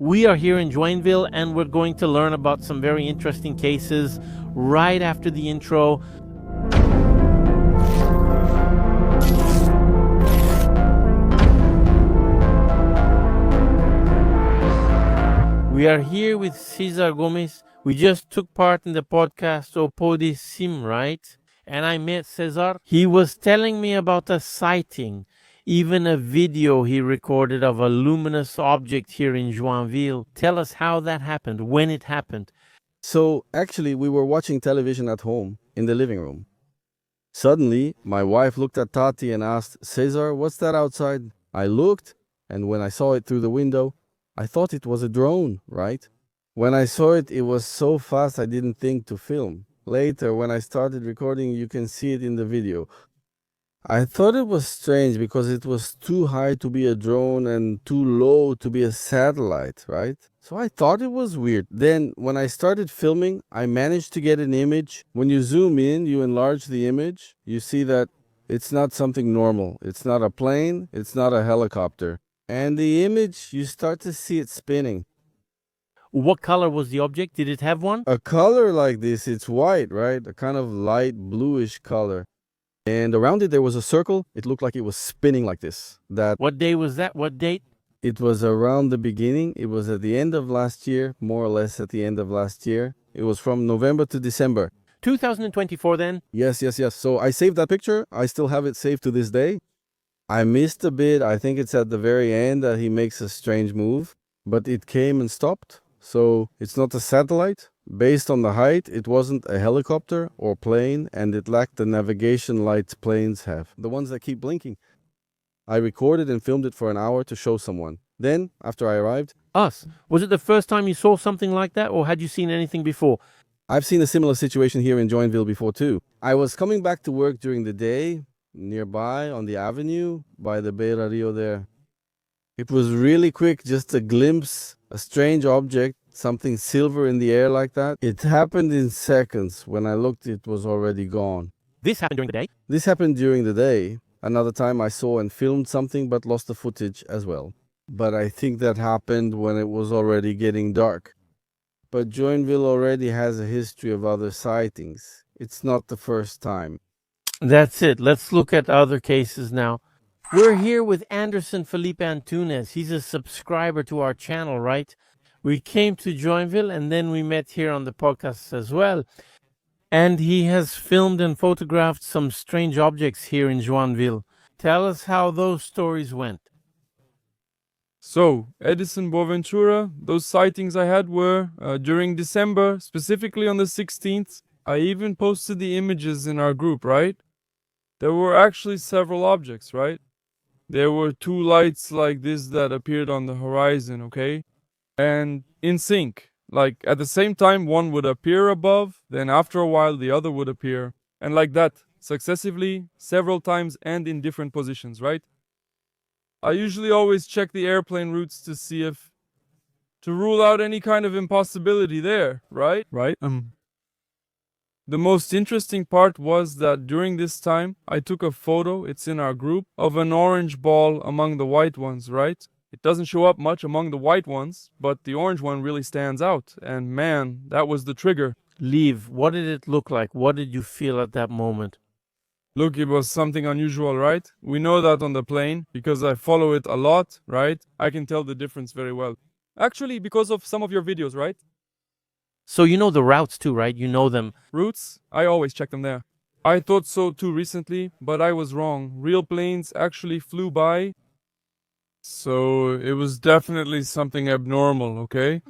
We are here in Joinville and we're going to learn about some very interesting cases right after the intro. We are here with César Gomes. We just took part in the podcast Opodi Sim, right? And I met César. He was telling me about a sighting, even a video he recorded of a luminous object here in Joinville. Tell us how that happened, when it happened. So actually, we were watching television at home in the living room. Suddenly, my wife looked at Tati and asked, "César, what's that outside?" I looked, and when I saw it through the window, I thought it was a drone, right? When I saw it, it was so fast I didn't think to film. Later, when I started recording, you can see it in the video. I thought it was strange because it was too high to be a drone and too low to be a satellite, right? So I thought it was weird. Then when I started filming, I managed to get an image. When you zoom in, you enlarge the image, you see that it's not something normal. It's not a plane, it's not a helicopter. And the image, you start to see it spinning. What color was the object? Did it have one? A color like this, it's white, right? A kind of light bluish color. And around it, there was a circle. It looked like it was spinning like this. What day was that? What date? It was around the beginning. It was at the end of last year, more or less at the end of last year. It was from November to December. 2024 then? Yes. So I saved that picture. I still have it saved to this day. I missed a bit. I think it's at the very end that he makes a strange move. But it came and stopped. So it's not a satellite. Based on the height, it wasn't a helicopter or plane, and it lacked the navigation lights planes have, the ones that keep blinking. I recorded and filmed it for an hour to show someone. Then, after I arrived... Us. Was it the first time you saw something like that, or had you seen anything before? I've seen a similar situation here in Joinville before too. I was coming back to work during the day, nearby on the avenue, by the Beira Rio there. It was really quick, just a glimpse, a strange object, something silver in the air like that. It happened in seconds. When I looked, it was already gone. This happened during the day? This happened during the day. Another time I saw and filmed something but lost the footage as well. But I think that happened when it was already getting dark. But Joinville already has a history of other sightings. It's not the first time. That's it. Let's look at other cases now. We're here with Anderson Felipe Antunes. He's a subscriber to our channel, right? We came to Joinville and then we met here on the podcast as well. And he has filmed and photographed some strange objects here in Joinville. Tell us how those stories went. So, Edison Boaventura, those sightings I had were during December, specifically on the 16th. I even posted the images in our group, right? There were actually several objects, right? There were two lights like this that appeared on the horizon, okay? And in sync, like at the same time one would appear above, then after a while the other would appear, and like that, successively, several times and in different positions, right? I usually always check the airplane routes to see to rule out any kind of impossibility there, right? The most interesting part was that during this time, I took a photo, it's in our group, of an orange ball among the white ones, right? It doesn't show up much among the white ones, but the orange one really stands out. And man, that was the trigger. Liv, what did it look like? What did you feel at that moment? Look, it was something unusual, right? We know that on the plane, because I follow it a lot, right? I can tell the difference very well. Actually, because of some of your videos, right? So you know the routes too, right? You know them. Routes? I always check them there. I thought so too recently, but I was wrong. Real planes actually flew by. So it was definitely something abnormal, okay?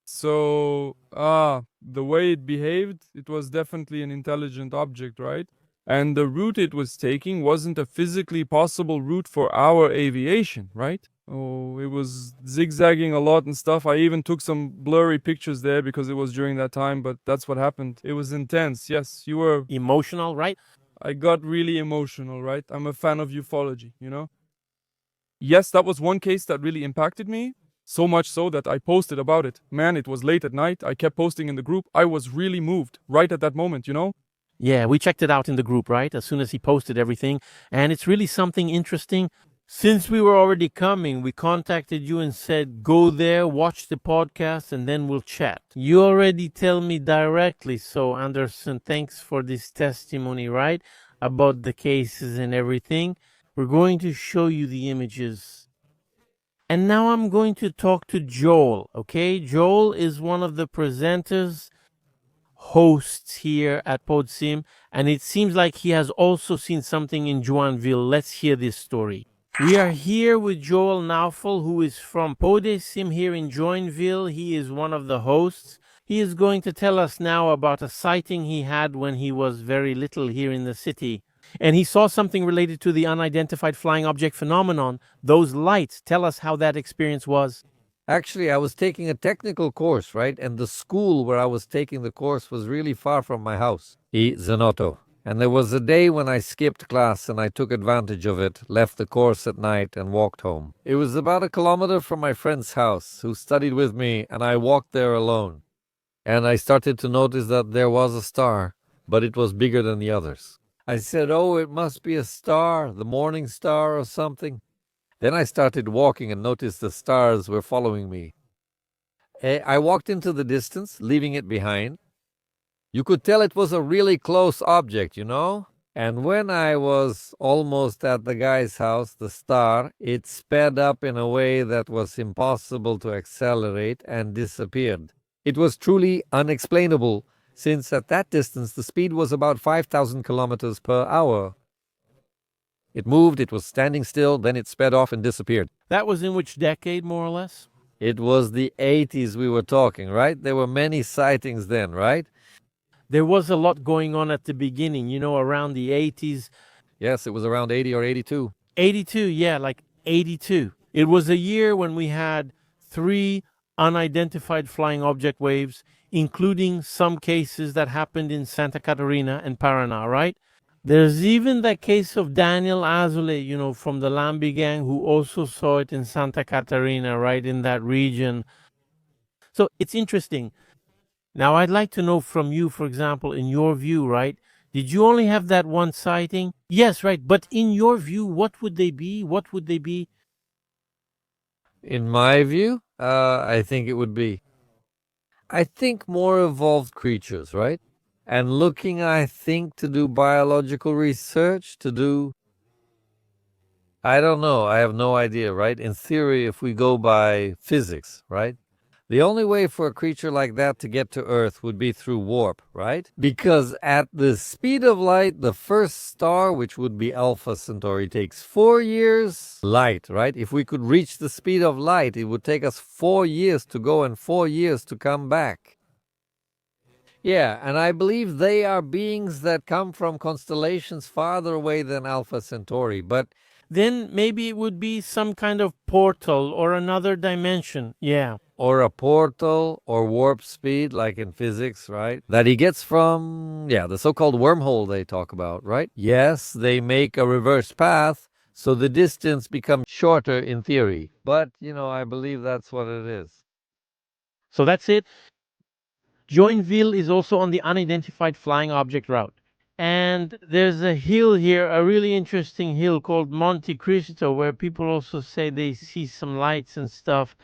So, the way it behaved, it was definitely an intelligent object, right? And the route it was taking wasn't a physically possible route for our aviation, right? Oh, it was zigzagging a lot and stuff. I even took some blurry pictures there because it was during that time, but that's what happened. It was intense. Yes, you were... Emotional, right? I got really emotional, right? I'm a fan of ufology, you know? Yes, that was one case that really impacted me. So much so that I posted about it. Man, it was late at night. I kept posting in the group. I was really moved right at that moment, you know? Yeah, we checked it out in the group, right? As soon as he posted everything. And it's really something interesting. Since we were already coming, we contacted you and said, go there, watch the podcast, and then we'll chat. You already tell me directly, so Anderson, thanks for this testimony, right? About the cases and everything. We're going to show you the images. And now I'm going to talk to Joel, okay? Joel is one of the presenters, hosts here at Podsim, and it seems like he has also seen something in Joinville. Let's hear this story. We are here with Joel Naufal, who is from Podsim here in Joinville. He is one of the hosts. He is going to tell us now about a sighting he had when he was very little here in the city. And he saw something related to the unidentified flying object phenomenon. Those lights, tell us how that experience was. Actually, I was taking a technical course, right? And the school where I was taking the course was really far from my house. Zanotto. And there was a day when I skipped class and I took advantage of it, left the course at night and walked home. It was about 1 kilometer from my friend's house who studied with me, and I walked there alone. And I started to notice that there was a star, but it was bigger than the others. I said, oh, it must be a star, the morning star or something. Then I started walking and noticed the stars were following me. I walked into the distance, leaving it behind. You could tell it was a really close object, you know? And when I was almost at the guy's house, the star, it sped up in a way that was impossible to accelerate and disappeared. It was truly unexplainable, since at that distance the speed was about 5,000 kilometers per hour. It moved, it was standing still, then it sped off and disappeared. That was in which decade, more or less? It was the 80s we were talking, right? There were many sightings then, right? There was a lot going on at the beginning, you know, around the 80s. Yes, it was around 80 or 82. 82, yeah, like 82. It was a year when we had 3 unidentified flying object waves, including some cases that happened in Santa Catarina and Paraná, right? There's even that case of Daniel Azule, you know, from the Lambi gang, who also saw it in Santa Catarina, right in that region. So it's interesting. Now, I'd like to know from you, for example, in your view, right? Did you only have that one sighting? Yes, right. But in your view, what would they be? What would they be? In my view, I think it would be, I think, more evolved creatures, right? And looking, I think, to do biological research, I don't know, I have no idea, right? In theory, if we go by physics, right? The only way for a creature like that to get to Earth would be through warp, right? Because at the speed of light, the first star, which would be Alpha Centauri, takes 4 years light, right? If we could reach the speed of light, it would take us 4 years to go and 4 years to come back. Yeah, and I believe they are beings that come from constellations farther away than Alpha Centauri, but Then maybe it would be some kind of portal or another dimension. Yeah. or a portal or warp speed, like in physics, right? That he gets from, the so-called wormhole they talk about, right? Yes, they make a reverse path, so the distance becomes shorter in theory. But, I believe that's what it is. So that's it. Joinville is also on the unidentified flying object route. And there's a hill here, a really interesting hill called Monte Cristo, where people also say they see some lights and stuff.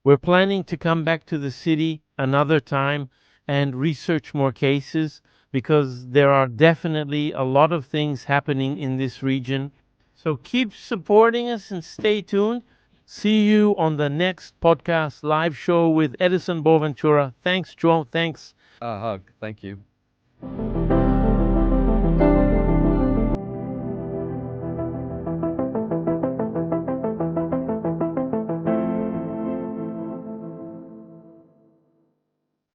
We're planning to come back to the city another time and research more cases because there are definitely a lot of things happening in this region. So keep supporting us and stay tuned. See you on the next podcast live show with Edison Boaventura. Thanks, Joe. Thanks. A hug. Thank you.